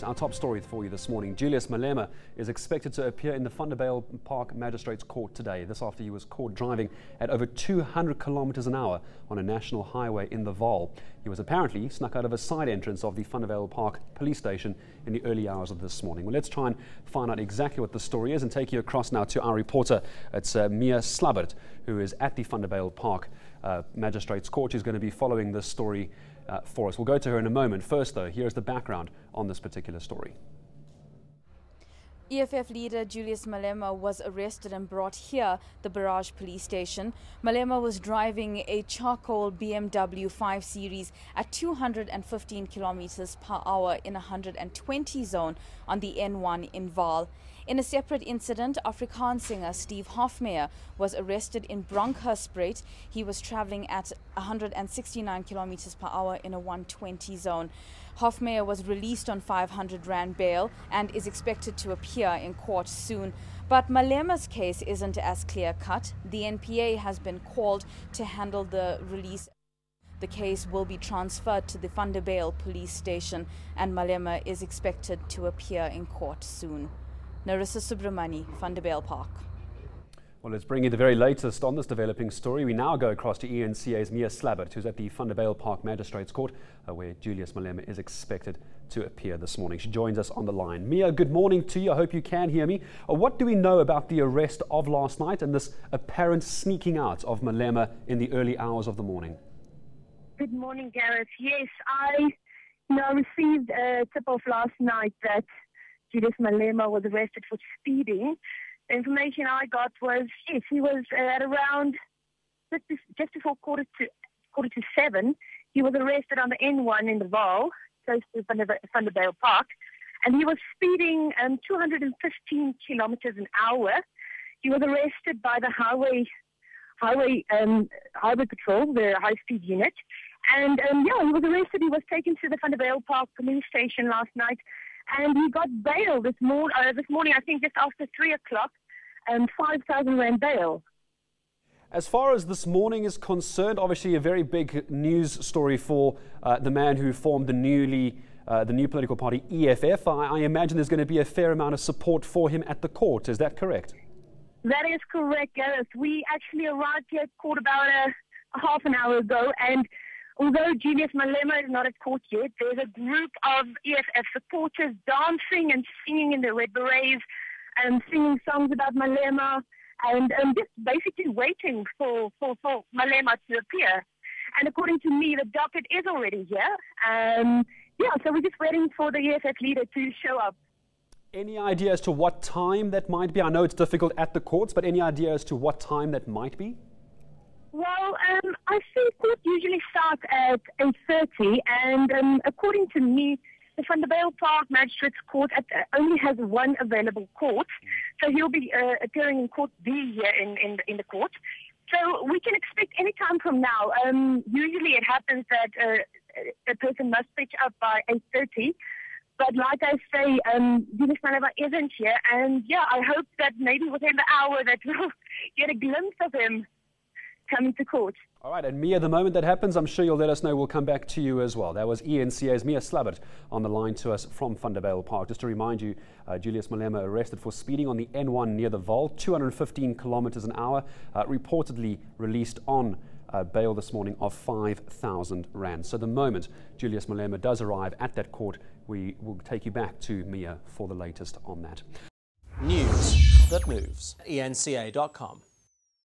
court. Our top story for you this morning. Julius Malema is expected to appear in the Vanderbijl Park Magistrates Court today. This after he was caught driving at over 200 kilometers an hour on a national highway in the Vaal. He was apparently snuck out of a side entrance of the Vanderbijl Park police station in the early hours of this morning. Well, let's try and find out exactly what the story is and take you across now to our reporter. It's Mia Slabbert, who is at the Vanderbijl Park Magistrates Court. She's going to be following this story for us. We'll go to her in a moment. First, though, here's the background on this particular story. EFF leader Julius Malema was arrested and brought here, the Barrage police station. Malema was driving a charcoal BMW 5 Series at 215 kilometers per hour in a 120 zone on the N1 in Vaal. In a separate incident, Afrikaans singer Steve Hofmeyr was arrested in Bronkhurstspruit. He was traveling at 169 kilometers per hour in a 120 zone. Hofmeyr was released on 500 Rand bail and is expected to appear in court soon. But Malema's case isn't as clear-cut. The NPA has been called to handle the release. The case will be transferred to the Vanderbijl police station and Malema is expected to appear in court soon. Narissa Subramani, Vanderbijl Park. Well, let's bring you the very latest on this developing story. We now go across to ENCA's Mia Slabbert, who's at the Vanderbijl Park Magistrates Court, where Julius Malema is expected to appear this morning. She joins us on the line. Mia, good morning to you. I hope you can hear me. What do we know about the arrest of last night and this apparent sneaking out of Malema in the early hours of the morning? Good morning, Gareth. Yes, I received a tip-off last night that Julius Malema was arrested for speeding. The information I got was, yes, he was at around just before quarter to 7. He was arrested on the N1 in the Vaal, close to Vanderbijl Park, and he was speeding 215 kilometers an hour. He was arrested by the highway patrol, the high-speed unit, and he was arrested. He was taken to the Vanderbijl Park police station last night. And he got bail this morning, I think just after 3 o'clock, 5,000 Rand bail. As far as this morning is concerned, obviously a very big news story for the man who formed the new political party, EFF. I imagine there's going to be a fair amount of support for him at the court. Is that correct? That is correct, Gareth. We actually arrived here at court about a half an hour ago, and although Julius Malema is not at court yet, there's a group of EFF supporters dancing and singing in the red berets and singing songs about Malema and just basically waiting for Malema to appear. And according to me, the docket is already here. So we're just waiting for the EFF leader to show up. Any idea as to what time that might be? I know it's difficult at the courts, but any idea as to what time that might be? Well, I think court usually starts at 8:30, and according to me, the Vanderbijl Park Magistrates Court only has one available court, so he'll be appearing in Court B here in the court. So we can expect any time from now. Usually it happens that a person must pitch up by 8:30, but like I say, Julius Malema isn't here, and I hope that maybe within the hour that we'll get a glimpse of him coming to court. All right, and Mia, the moment that happens, I'm sure you'll let us know. We'll come back to you as well. That was ENCA's Mia Slabbert on the line to us from Vanderbijl Park. Just to remind you, Julius Malema arrested for speeding on the N1 near the Vaal, 215 kilometers an hour, reportedly released on bail this morning of 5,000 Rand. So the moment Julius Malema does arrive at that court, we will take you back to Mia for the latest on that. News that moves. ENCA.com.